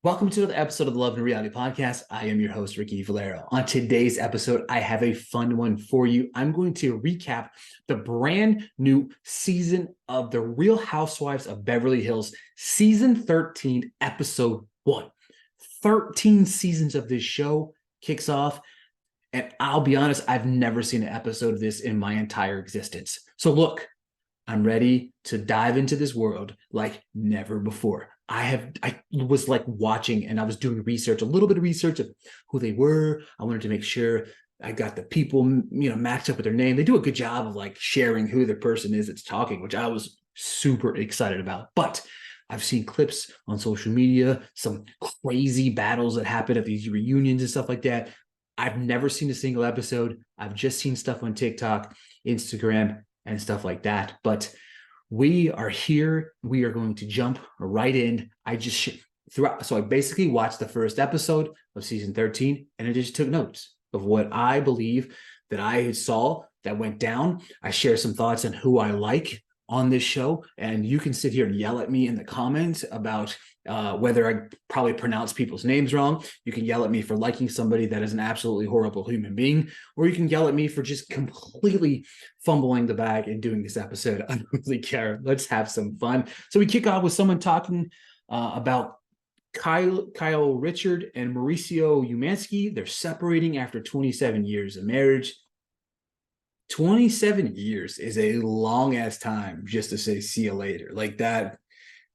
Welcome to another episode of the Love and Reality Podcast. I am your host, Ricky Valero. On today's episode, I have a fun one for you. I'm going to recap the brand new season of The Real Housewives of Beverly Hills, season 13, episode 1. 13 seasons of this show kicks off, and I'll be honest, I've never seen an episode of this in my entire existence. So look, I'm ready to dive into this world like never before. I was like watching and I was doing research, a little bit of research of who they were. I wanted to make sure I got the people, matched up with their name. They do a good job of like sharing who the person is that's talking, which I was super excited about. But I've seen clips on social media, some crazy battles that happen at these reunions and stuff like that. I've never seen a single episode. I've just seen stuff on TikTok, Instagram, and stuff like that. But we are here. We are going to jump right in. So I basically watched the first episode of season 13, and I just took notes of what I believe that I saw that went down. I share some thoughts on who I like on this show, and you can sit here and yell at me in the comments about whether I probably pronounce people's names wrong. You can yell at me for liking somebody that is an absolutely horrible human being, or you can yell at me for just completely fumbling the bag and doing this episode. I don't really care. Let's have some fun. So we kick off with someone talking about Kyle Richard and Mauricio Umansky. They're separating after 27 years of marriage. 27 years is a long ass time just to say see you later. Like, that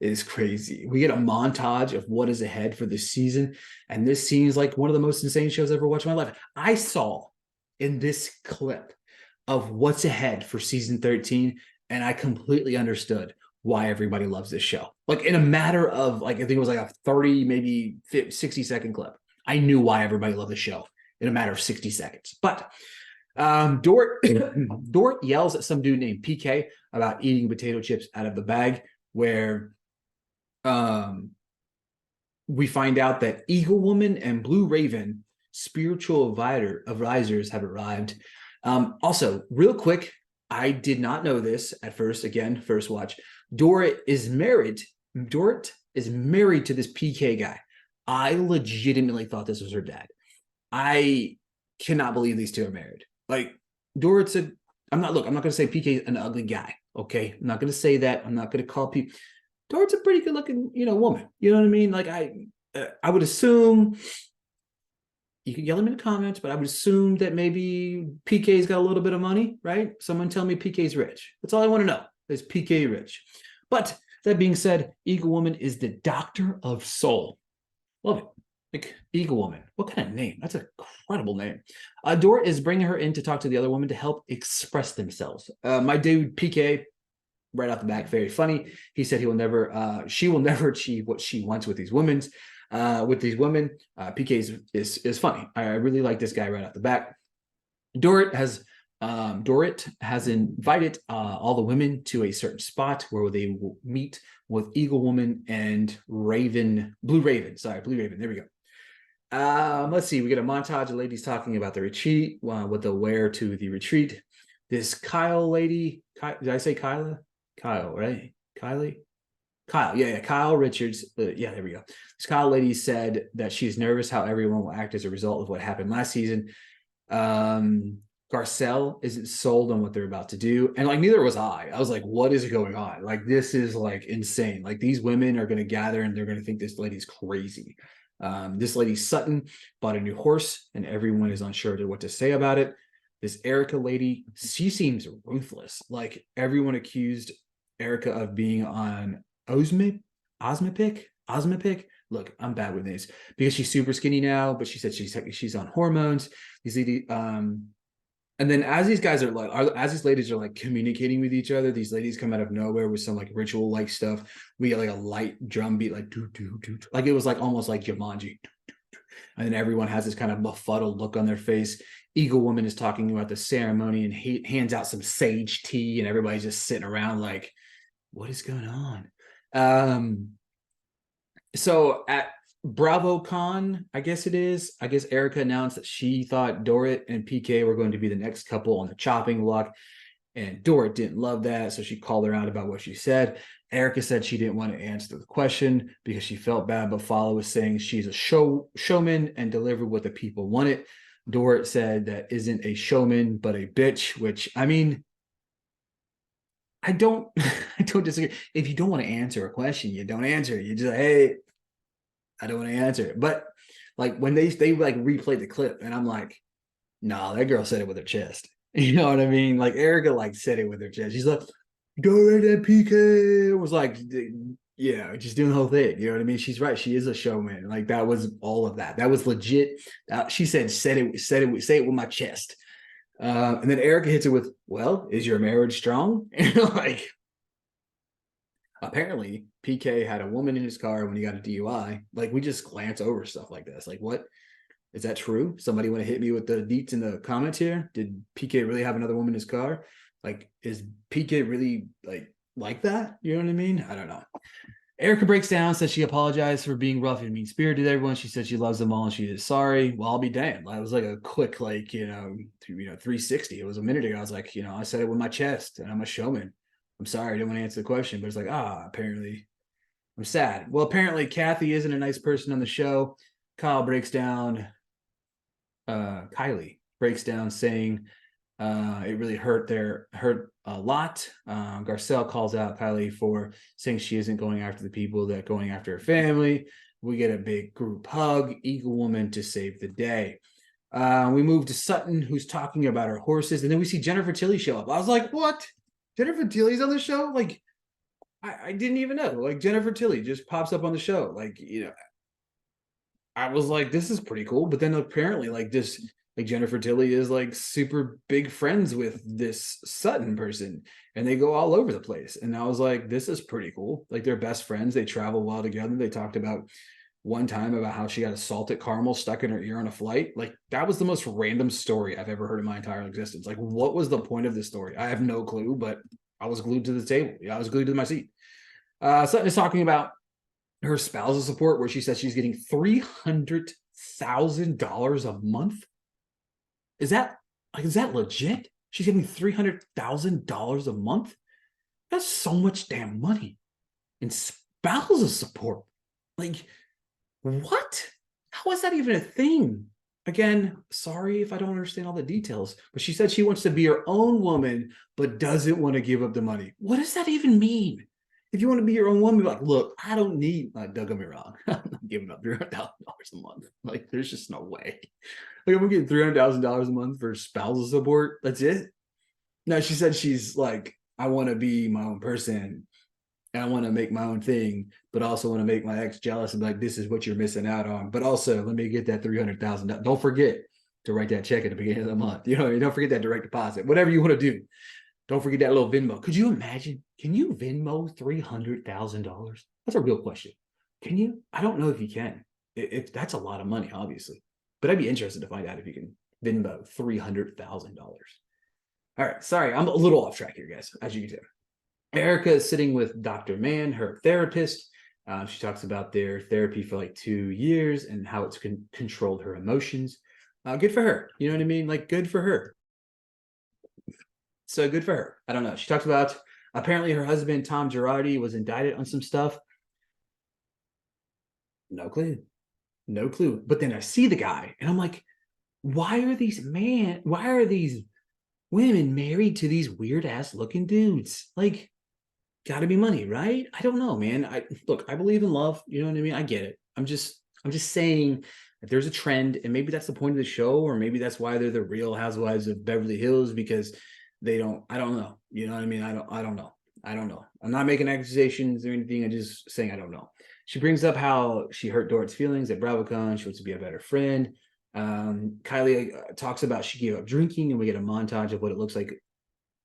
is crazy. We get a montage of what is ahead for this season, and this seems like one of the most insane shows I've ever watched in my life. I saw in this clip of what's ahead for season 13, and I completely understood why everybody loves this show. Like, in a matter of, like, I think it was like a 30, maybe 60-second clip, I knew why everybody loved the show in a matter of 60 seconds. But Dort yells at some dude named PK about eating potato chips out of the bag, where we find out that Eagle Woman and Blue Raven, spiritual advisors, have arrived. Also, real quick, I did not know this at first. Again, first watch. Dort is married to this PK guy. I legitimately thought this was her dad. I cannot believe these two are married. Like, Dorot's I'm not going to say PK is an ugly guy. Okay. I'm not going to say that. I'm not going to call people. Dorot's a pretty good looking, woman. You know what I mean? Like, I would assume, you can yell at me in the comments, but I would assume that maybe PK's got a little bit of money, right? Someone tell me PK's rich. That's all I want to know. Is PK rich? But that being said, Eagle Woman is the doctor of soul. Love it. Like, Eagle Woman. What kind of name? That's an incredible name. Dort is bringing her in to talk to the other woman to help express themselves. My dude, PK, right off the back, very funny. He said she will never achieve what she wants with these women. PK is funny. I really like this guy right off the back. Dort has invited all the women to a certain spot where they will meet with Eagle Woman and Blue Raven. There we go. Let's see. We get a montage of ladies talking about the retreat, what they'll wear to the retreat. This Kyle lady, did I say Kyla? Kyle, right? Kylie? Kyle, yeah, Kyle Richards. Yeah, there we go. This Kyle lady said that she's nervous how everyone will act as a result of what happened last season. Garcelle isn't sold on what they're about to do, and like, neither was I. I was like, what is going on? Like, this is like insane. Like, these women are going to gather and they're going to think this lady's crazy. This lady Sutton bought a new horse, and everyone is unsure to what to say about it. This Erika lady, she seems ruthless. Like, everyone accused Erika of being on Osmopic. Look, I'm bad with names because she's super skinny now, but she said she's on hormones. These ladies, and then as these ladies are like communicating with each other, these ladies come out of nowhere with some like ritual like stuff. We get like a light drum beat, like do do do, like it was like almost like Jumanji. And then everyone has this kind of befuddled look on their face. Eagle Woman is talking about the ceremony and he hands out some sage tea, and everybody's just sitting around like, what is going on? So at BravoCon, I guess Erika announced that she thought Dort and PK were going to be the next couple on the chopping block, and Dort didn't love that, so she called her out about what she said. Erika said she didn't want to answer the question because she felt bad, but Follow was saying she's a showman and delivered what the people wanted. Dorit said that isn't a showman, but a bitch, which, I mean, I don't I don't disagree. If you don't want to answer a question, you don't answer it. You just like, hey, I don't want to answer it. But like when they like replayed the clip, and I'm like, nah, that girl said it with her chest. You know what I mean? Like Erika like said it with her chest. She's like, go right at PK. It was like, yeah, just doing the whole thing. You know what I mean? She's right. She is a showman. Like that was all of that. That was legit. She said it, say it with my chest. And then Erika hits it with, well, is your marriage strong? And like, apparently PK had a woman in his car when he got a DUI. Like we just glance over stuff like this. Like, what? Is that true? Somebody want to hit me with the deets in the comments here? Did PK really have another woman in his car? Like, is PK really like that? You know what I mean? I don't know. Erika breaks down, says she apologized for being rough and mean-spirited to everyone. She said she loves them all and she is sorry. Well, I'll be damned. That was like a quick, 360. It was a minute ago. I was like, I said it with my chest and I'm a showman. I'm sorry, I didn't want to answer the question, but it's like, apparently I'm sad. Well, apparently Kathy isn't a nice person on the show. Kylie breaks down saying it really hurt a lot. Garcelle calls out Kylie for saying she isn't going after the people, that going after her family. We get a big group hug, Eagle Woman to save the day. We move to Sutton, who's talking about her horses, and then we see Jennifer Tilly show up. I was like, what? Jennifer Tilly's on the show? Like, I didn't even know. Like, Jennifer Tilly just pops up on the show. Like, I was like, this is pretty cool. But then apparently, Jennifer Tilly is like super big friends with this Sutton person, and they go all over the place. And I was like, this is pretty cool. Like they're best friends. They travel well together. They talked about one time about how she got a salted caramel stuck in her ear on a flight. Like that was the most random story I've ever heard in my entire existence. Like, what was the point of this story? I have no clue, but I was glued to the table. Yeah, I was glued to my seat. Sutton is talking about her spousal support, where she says she's getting $300,000 a month. Is that legit? She's getting $300,000 a month. That's so much damn money. And spousal support. Like, what? How is that even a thing? Again, sorry if I don't understand all the details, but she said she wants to be her own woman, but doesn't want to give up the money. What does that even mean? If you want to be your own woman, like, look, I don't need, don't get me wrong, I'm not giving up $300,000 a month. Like, there's just no way. Like, I'm getting $300,000 a month for spousal support. That's it. No, she said she's like, I want to be my own person and I want to make my own thing, but also want to make my ex jealous and be like, this is what you're missing out on. But also, let me get that $300,000. Don't forget to write that check at the beginning of the month. Don't forget that direct deposit. Whatever you want to do. Don't forget that little Venmo. Could you imagine? Can you Venmo $300,000? That's a real question. Can you? I don't know if you can. If that's a lot of money, obviously. But I'd be interested to find out if you can Venmo $300,000. All right. Sorry, I'm a little off track here, guys, as you can tell. Erika is sitting with Dr. Mann, her therapist. She talks about their therapy for like 2 years and how it's controlled her emotions. Good for her. You know what I mean? Like, good for her. So good for her. I don't know. She talks about apparently her husband, Tom Girardi, was indicted on some stuff. No clue. No clue. But then I see the guy and I'm like, why are these women married to these weird ass looking dudes? Like, gotta be money, right? I don't know, man. I believe in love. You know what I mean? I get it. I'm just saying that there's a trend, and maybe that's the point of the show, or maybe that's why they're the Real Housewives of Beverly Hills, because I don't know. You know what I mean? I don't know. I'm not making accusations or anything. I'm just saying I don't know. She brings up how she hurt Dorit's feelings at BravoCon. She wants to be a better friend. Kylie talks about she gave up drinking, and we get a montage of what it looks like.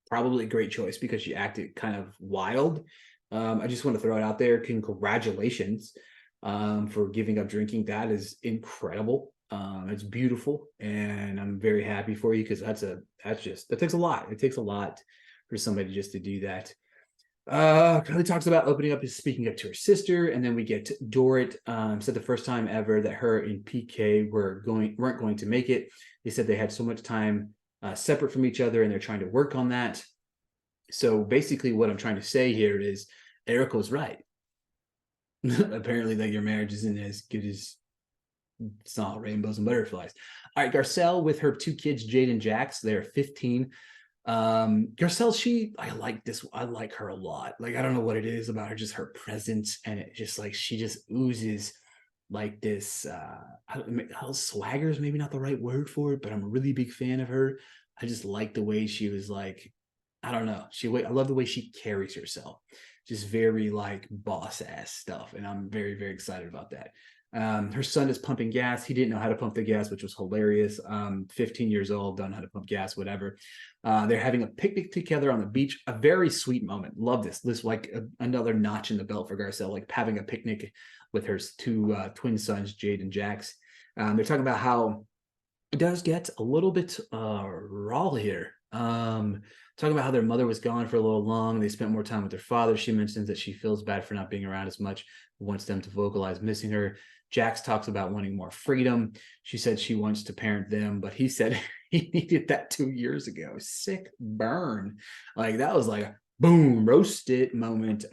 Probably a great choice because she acted kind of wild. I just want to throw it out there. Congratulations for giving up drinking. That is incredible. It's beautiful, and I'm very happy for you because that takes a lot. It takes a lot for somebody just to do that. Kylie talks about speaking up to her sister, and then we get Dorit. Said the first time ever that her and PK weren't going to make it. They said they had so much time separate from each other, and they're trying to work on that. So basically, what I'm trying to say here is Erika was right. Apparently, like your marriage isn't as good as it's not rainbows and butterflies. All right, Garcelle with her two kids, Jade and Jax, they're 15. Garcelle, I like her a lot. Like, I don't know what it is about her, just her presence, and it just like she just oozes like this swagger is maybe not the right word for it, but I'm a really big fan of her. I just like the way she was like, I don't know. I love the way she carries herself. Just very like boss ass stuff. And I'm very, very excited about that. Her son is pumping gas. He didn't know how to pump the gas, which was hilarious. 15 years old, don't know how to pump gas, whatever. They're having a picnic together on the beach. A very sweet moment. Love this. This like another notch in the belt for Garcelle, like having a picnic with her two twin sons, Jade and Jax. They're talking about how it does get a little bit raw here. Talking about how their mother was gone for a little long. They spent more time with their father. She mentions that she feels bad for not being around as much, wants them to vocalize missing her. Jax talks about wanting more freedom. She said she wants to parent them, but he said he needed that 2 years ago. Sick burn. Like that was like a boom, roast it moment.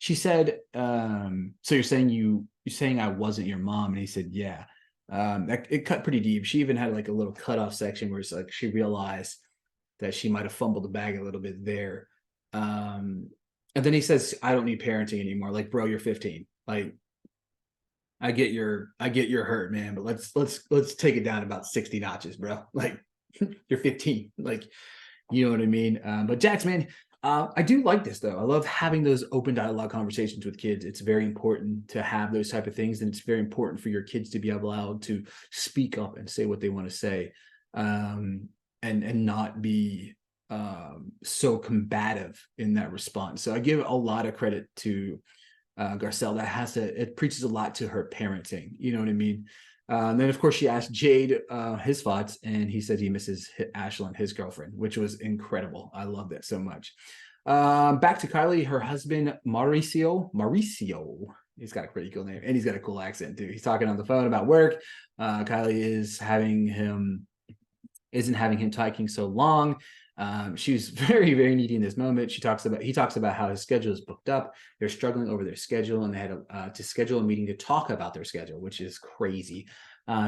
She said, so you're saying I wasn't your mom? And he said, yeah. It cut pretty deep. She even had like a little cutoff section where it's like she realized that she might have fumbled the bag a little bit there. And then he says, I don't need parenting anymore. Like, bro, you're 15. Like, I get your hurt, man, but let's take it down about 60 notches, bro. Like, you're 15. Like, you know what I mean? But Jax, man, I do like this though. I love having those open dialogue conversations with kids. It's very important to have those type of things, and it's very important for your kids to be allowed to speak up and say what they want to say, and not be so combative in that response. So I give a lot of credit to Garcelle. It preaches a lot to her parenting. You know what I mean? Then of course she asked Jade his thoughts, and he said he misses Ashlyn, his girlfriend, which was incredible. I love that so much. Back to Kylie, her husband Mauricio. He's got a pretty cool name, and he's got a cool accent too. He's talking on the phone about work. Kylie isn't having him taking so long. She was very, very needy in this moment. He talks about how his schedule is booked up. They're struggling over their schedule, and they had to schedule a meeting to talk about their schedule, which is crazy.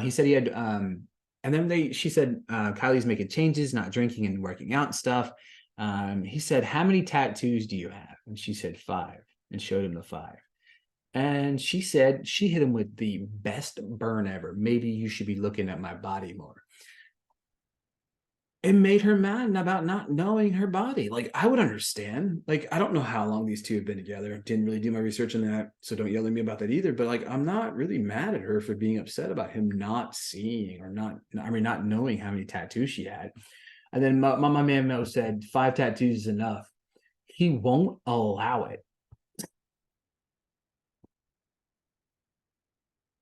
He said he had, and then she said Kylie's making changes, not drinking and working out and stuff. He said, how many tattoos do you have? And she said 5, and showed him the 5. And she said she hit him with the best burn ever. Maybe you should be looking at my body more. It made her mad about not knowing her body. Like, I would understand. Like, I don't know how long these two have been together. Didn't really do my research on that, so don't yell at me about that either. But like, I'm not really mad at her for being upset about him not seeing or not knowing how many tattoos she had. And then my man Mo said 5 tattoos is enough. He won't allow it.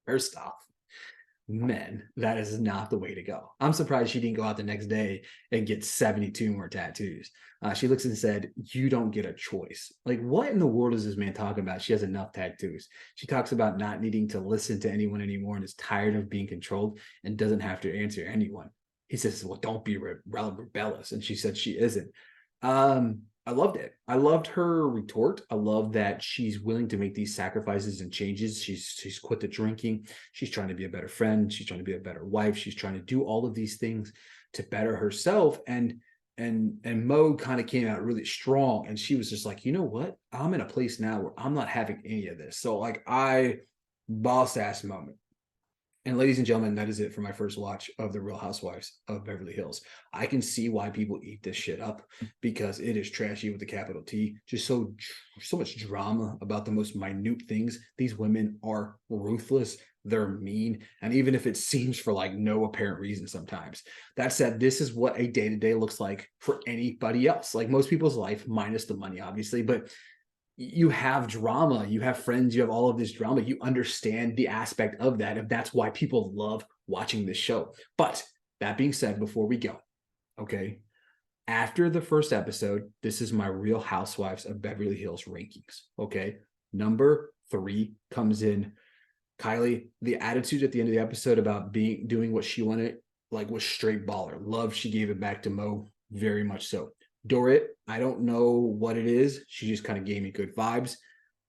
First off, men, that is not the way to go. I'm surprised she didn't go out the next day and get 72 more tattoos. She looks and said, you don't get a choice. Like, what in the world is this man talking about? She has enough tattoos. She talks about not needing to listen to anyone anymore and is tired of being controlled and doesn't have to answer anyone. He says, well, don't be rebellious. And she said she isn't. I loved it. I loved her retort. I love that she's willing to make these sacrifices and changes. She's quit the drinking. She's trying to be a better friend. She's trying to be a better wife. She's trying to do all of these things to better herself. And Mo kind of came out really strong. And she was just like, you know what? I'm in a place now where I'm not having any of this. So like, boss ass moment. And ladies and gentlemen, that is it for my first watch of The Real Housewives of Beverly Hills. I can see why people eat this shit up, because it is trashy with a capital T. Just so much drama about the most minute things. These women are ruthless. They're mean. And even if it seems for like no apparent reason sometimes. That said, this is what a day-to-day looks like for anybody else. Like most people's life, minus the money, obviously. But you have drama, you have friends, you have all of this drama. You understand the aspect of that, and that's why people love watching this show. But that being said, before we go, okay, after the first episode, this is my Real Housewives of Beverly Hills rankings. Okay, number 3 comes in Kylie. The attitude at the end of the episode about doing what she wanted, like, was straight baller. Love she gave it back to Mo, very much so. Dorit, I don't know what it is. She just kind of gave me good vibes.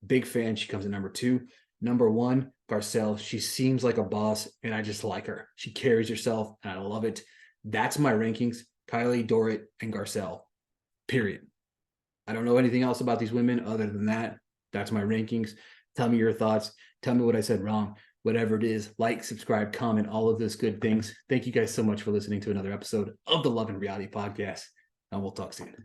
Big fan. She comes in number 2. Number 1, Garcelle. She seems like a boss, and I just like her. She carries herself, and I love it. That's my rankings. Kylie, Dorit, and Garcelle. Period. I don't know anything else about these women other than that. That's my rankings. Tell me your thoughts. Tell me what I said wrong. Whatever it is, like, subscribe, comment, all of those good things. Thank you guys so much for listening to another episode of the Love and Reality Podcast, and we'll talk soon.